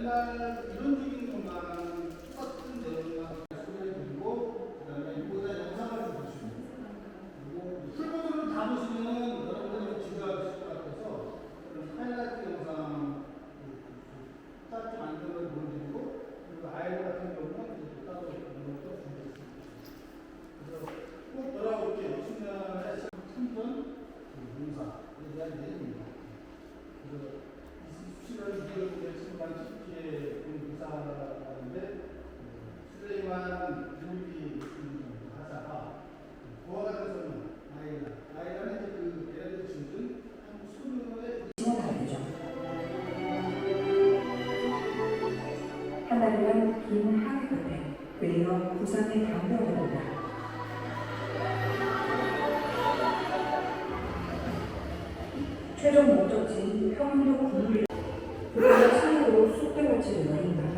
맨날 이론적인 것만 똑같은 내용만 소개해드리고 그다음에 이보다 영상을 좀 보시면 그리고 풀버전을 다 보시면 여러분들이 지루하실 것 같아서 하이라이트 영상 짧게 만든 걸 보여드리고 그리고 아이들 같은 경우는 따로 이런 것도 준비했습니다. 그래서 꼭 돌아올게요. 10년의 참전 농사에 대한 내용입니다. 그래서 27월 6일 신방 10기에 공사하는데 슬레이만 유비 하다가 그와 같은 설명 아이라는 이제 그 얘네들 지은 한국 소녀의 한 달이면 긴 항해 끝에 드디어 부산에 방문하게 됩니다. 최종 목적지인 평안도 군부를 그리고 상으로 쑥대밭을 여행하면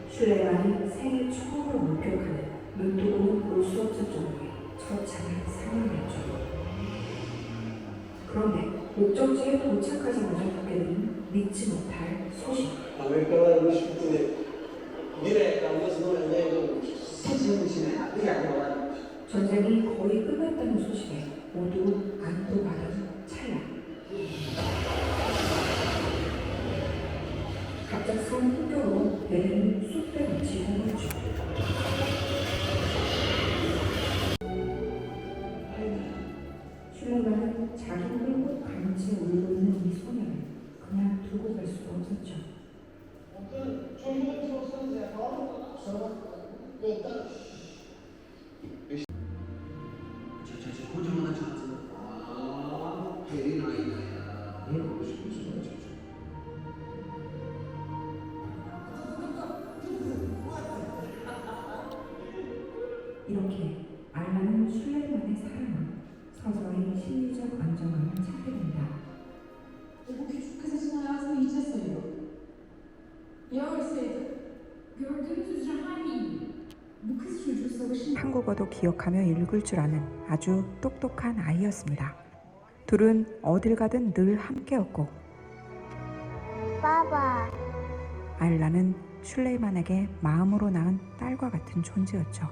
슐레만이 생애 처음으로 목격하는 눈뜨고는 볼 수 없을 정도의 처참한 상황이었죠. 그런데 목적지에 도착하자마자 듣게 되는 믿지 못할 소식. 아메리카노 10분에 미래 남자스는 내가 사진이시네. 그게 아니라 전쟁이 거의 끝났다는 소식에 모두 안도받은 찰나. 갑작스러운 폭격으로 배는 쑥대밭이 공을죠. 슐레만은 자기 몸을 꼭 감지 울고 있는 이 소녀를 그냥 두고 갈 수가 없었죠. 이렇게 알라는 슐레만의 사랑은 서서히 심리적 안정감을 찾게 됩니다. Bu küçük kız için hayatımı hiçe sayıyor. Ya ölseydi? Gördüğünüz üzere her iyiyim. Bu kız çocuğu savaşın... 한국어도 기억하며 읽을 줄 아는 아주 똑똑한 아이였습니다. 둘은 어딜 가든 늘 함께였고 바바. 알라는 슐레이만에게 마음으로 낳은 딸과 같은 존재였죠.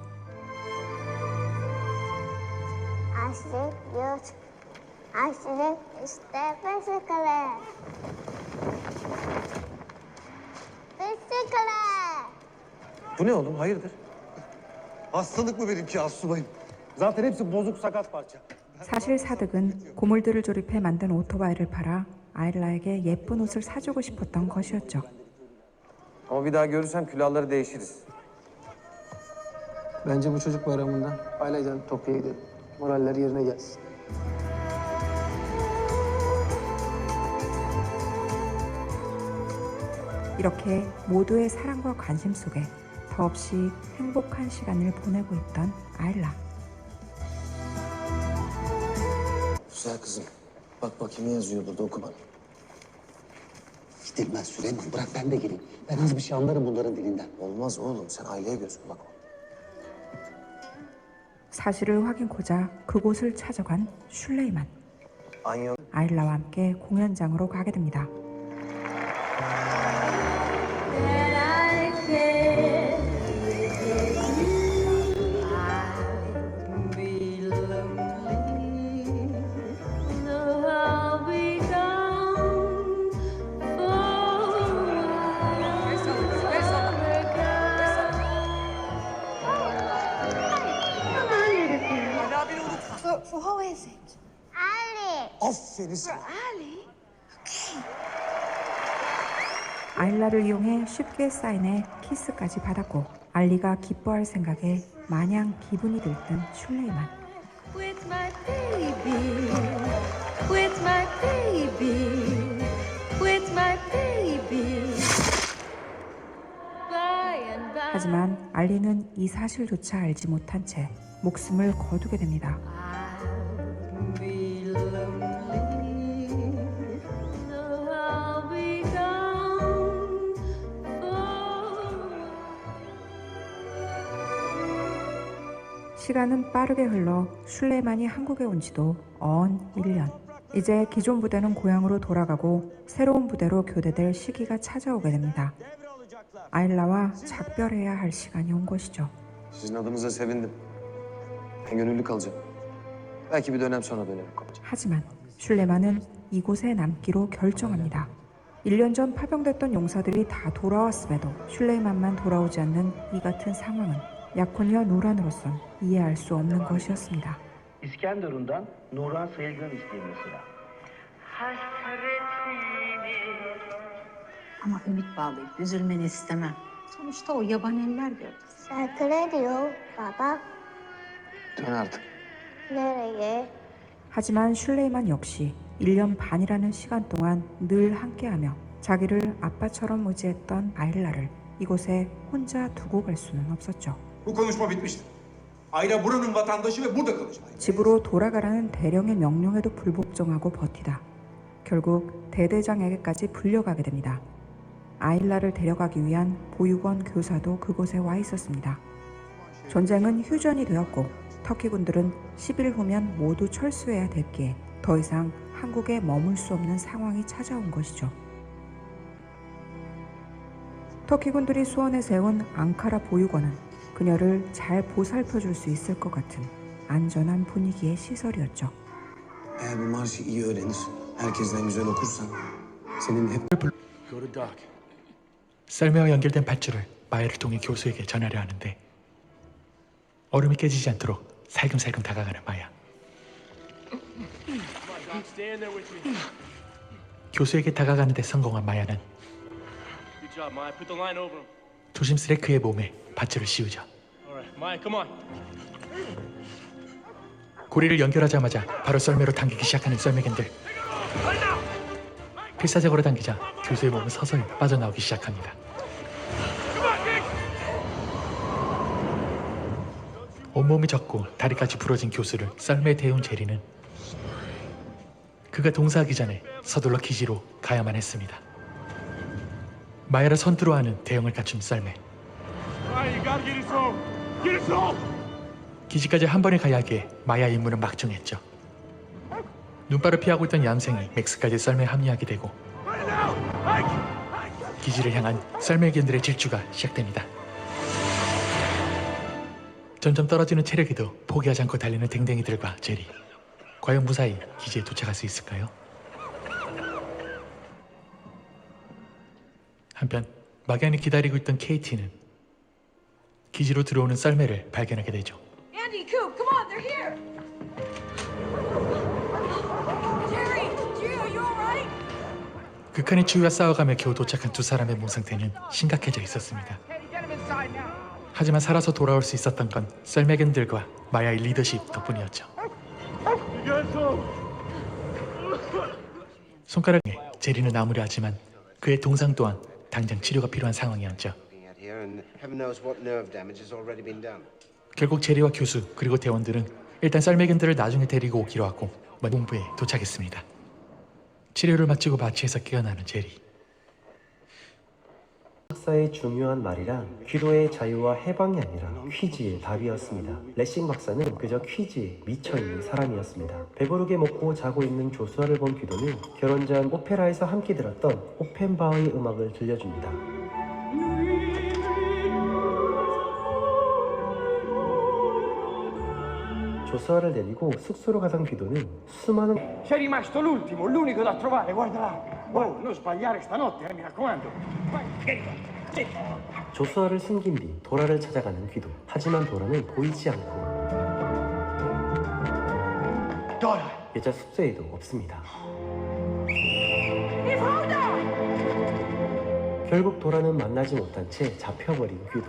Aşık işte bisiklet. Bisiklet. Bu ne oğlum? Hayırdır? Hastalık mı benimki astsubayım? Zaten hepsi bozuk sakat parça. 사실 사득은 고물들을 조립해 만든 오토바이를 팔아 아일라에게 예쁜 옷을 사주고 싶었던 것이었죠. Ama bir daha görürsem külahları değişiriz. Bence bu çocuk bayramında ailecen Tokyo'ya gidelim. Moraller yerine gelsin. 이렇게 모두의 사랑과 관심 속에 더없이 행복한 시간을 보내고 있던 아일라. Güzel kızım. Bak bakayım ne yazıyor burada, oku bana. Gidilmez Süleyman. Bırak ben de geleyim. Ben az bir şey anlarım bunların dilinden. Olmaz oğlum. Sen aileye gözün bak. 사실을 확인코자 그곳을 찾아간 슐레이만. Anyo. 아일라와 함께 공연장으로 가게 됩니다. For who is it? Ali. Aferin sana. Ali? 아일라를 이용해 쉽게 사인해 키스까지 받았고 알리가 기뻐할 생각에 마냥 기분이 들뜬 슐레이만. With my baby, with my baby, with my baby. By and by. 하지만 알리는 이 사실조차 알지 못한 채 목숨을 거두게 됩니다. I'll be lonely. No, I'll be gone for. 시간은 빠르게 흘러 슐레만이 한국에 온 지도 어언 1년. 이제 기존 부대는 고향으로 돌아가고 새로운 부대로 교대될 시기가 찾아오게 됩니다. 아일라와 작별해야 할 시간이 온 것이죠. Sizin adınıza sevindim. Ben gönüllü kalacağım. Belki bir dönem sonra dönerim kalacağım. 하지만 슐레만은 이곳에 남기로 결정합니다. 1년 전 파병됐던 용사들이 다 돌아왔음에도 슐레이만만 돌아오지 않는 이 같은 상황은 약혼녀 누란으로선 이해할 수 없는 것이었습니다. İskenderun'dan Nuran Sayılgan isteyeyim mesela. Ama ümit bağlayıp üzülmeni istemem. Sonuçta o yaban eller gördü. 잘 그래요, baba. Dön artık. nereye? 하지만 슐레이만 역시 1년 반이라는 시간 동안 늘 함께하며 자기를 아빠처럼 의지했던 아일라를 이곳에 혼자 두고 갈 수는 없었죠. Bu konuşma bitmiştir. Ayla buranın vatandaşı ve burada kalacak. 집으로 돌아가라는 대령의 명령에도 불복종하고 버티다 결국 대대장에게까지 불려가게 됩니다. 아일라를 데려가기 위한 보육원 교사도 그곳에 와 있었습니다. 전쟁은 휴전이 되었고 터키군들은 10일 후면 모두 철수해야 됐기에 더 이상 한국에 머물 수 없는 상황이 찾아온 것이죠. 터키군들이 수원에 세운 앙카라 보육원은 그녀를 잘 보살펴줄 수 있을 것 같은 안전한 분위기의 시설이었죠. Eğer bu marşı iyi öğrenir, herkesten güzel okursan senin hep 썰매와 연결된 밧줄을 마야를 통해 교수에게 전하려 하는데 얼음이 깨지지 않도록 살금살금 다가가는 마야. 교수에게 다가가는 데 성공한 마야는 조심스레 그의 몸에 밧줄을 씌우죠. 고리를 연결하자마자 바로 썰매로 당기기 시작하는 썰매견들. 필사적으로 당기자 교수의 몸은 서서히 빠져나오기 시작합니다. 온몸이 젖고 다리까지 부러진 교수를 썰매에 태운 제리는 그가 동사하기 전에 서둘러 기지로 가야만 했습니다. 마야를 선두로 하는 대형을 갖춘 썰매. 기지까지 한 번에 가야 하기에 마야의 임무는 막중했죠. 눈발을 피하고 있던 얌생이 맥스까지 썰매에 합류하게 되고 기지를 향한 썰매견들의 질주가 시작됩니다. 점점 떨어지는 체력에도 포기하지 않고 달리는 댕댕이들과 제리. 과연 무사히 기지에 도착할 수 있을까요? 한편 막연히 기다리고 있던 KT는 기지로 들어오는 썰매를 발견하게 되죠. Andy, Coop, come on, they're here. Jerry, are you alright? 극한의 추위와 싸워가며 겨우 도착한 두 사람의 몸 상태는 심각해져 있었습니다. 하지만 살아서 돌아올 수 있었던 건 썰매견들과 마야의 리더십 덕분이었죠. 손가락에 제리는 아무려 하지만 그의 동상 또한 당장 치료가 필요한 상황이었죠. 결국 제리와 교수 그리고 대원들은 일단 썰매견들을 나중에 데리고 오기로 하고 본부에 도착했습니다. 치료를 마치고 마취에서 깨어나는 제리. 박사의 중요한 말이란 기도의 자유와 해방이 아니라 퀴즈의 답이었습니다. 레싱 박사는 그저 퀴즈에 미쳐있는 사람이었습니다. 배부르게 먹고 자고 있는 조수아를 본 기도는 결혼 전 오페라에서 함께 들었던 오펜바흐의 음악을 들려줍니다. 조수아를 데리고 숙소로 가던 기도는 수많은 Sei rimasto l'ultimo, l'unico da trovare, guarda là. Oh, non sbagliare stanotte, mi raccomando. Vai, vieni qua. 조수아를 숨긴 뒤 도라를 찾아가는 기도. 하지만 도라는 보이지 않고 여자 숙소에도 없습니다. 결국 도라는 만나지 못한 채 잡혀버린 기도.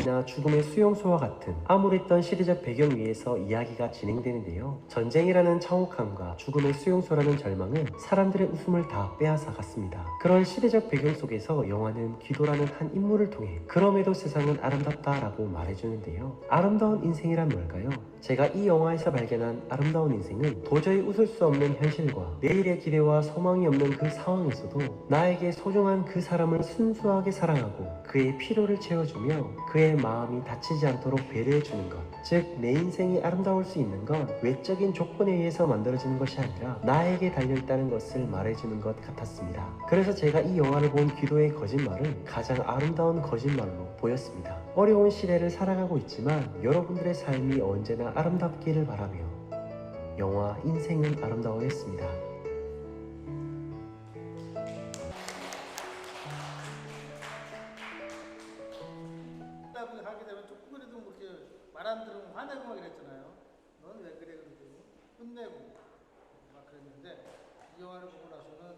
나 죽음의 수용소와 같은 암울했던 시대적 배경 위에서 이야기가 진행되는데요. 전쟁이라는 참혹함과 죽음의 수용소라는 절망은 사람들의 웃음을 다 빼앗아갔습니다. 그런 시대적 배경 속에서 영화는 기도라는 한 인물을 통해 그럼에도 세상은 아름답다라고 말해주는데요. 아름다운 인생이란 뭘까요? 제가 이 영화에서 발견한 아름다운 인생은 도저히 웃을 수 없는 현실과 내일의 기대와 소망이 없는 그 상황에서도 나에게 소중한 그 사람을 순수하게 사랑하고 그의 필요를 채워주며 그의 마음이 다치지 않도록 배려해주는 것. 즉, 내 인생이 아름다울 수 있는 건 외적인 조건에 의해서 만들어지는 것이 아니라 나에게 달려있다는 것을 말해주는 것 같았습니다. 그래서 제가 이 영화를 본 귀도의 거짓말은 가장 아름다운 거짓말로 보였습니다. 어려운 시대를 살아가고 있지만 여러분들의 삶이 언제나 아름답기를 바라며 영화 인생은 아름다워였습니다. 하게 되면 조금이라도 그렇게 말 안 들으면 화내고 막 이랬잖아요. 넌 왜 그래 그러고 혼내고 막 그랬는데 이 영화를 보고 나서는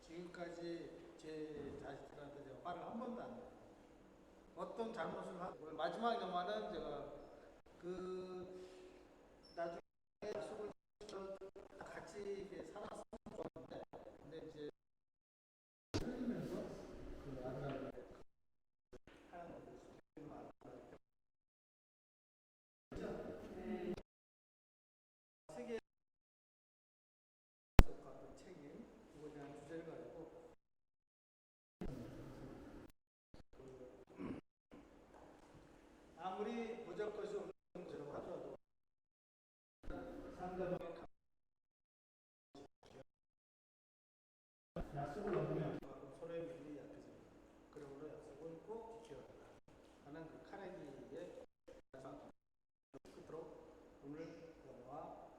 지금까지 제 자식들한테 제가 화를 한 번도 안 내요. 어떤 잘못을 하고 마지막 영화는 제가 그 나중에 약속을 같이 이렇게 살았으면 좋았는데 근데 이제 흘리면서 그 아들한테 세계 어떤 책임 그거에 대한 주제를 가지고 아무리 보잘 것이 없는 문제라고 하더라도 상대방의 약속을 어기면 서로의 믿음이 약해집니다. 그러므로 약속을 꼭 지켜야 한다 하는 그 카네기의 끝으로 오늘 영화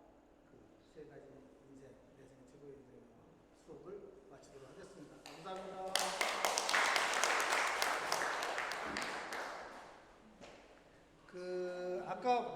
그 세 가지 인생, 내 생애 최고의 인생 수업을 마치도록 하겠습니다. 감사합니다. 그 아까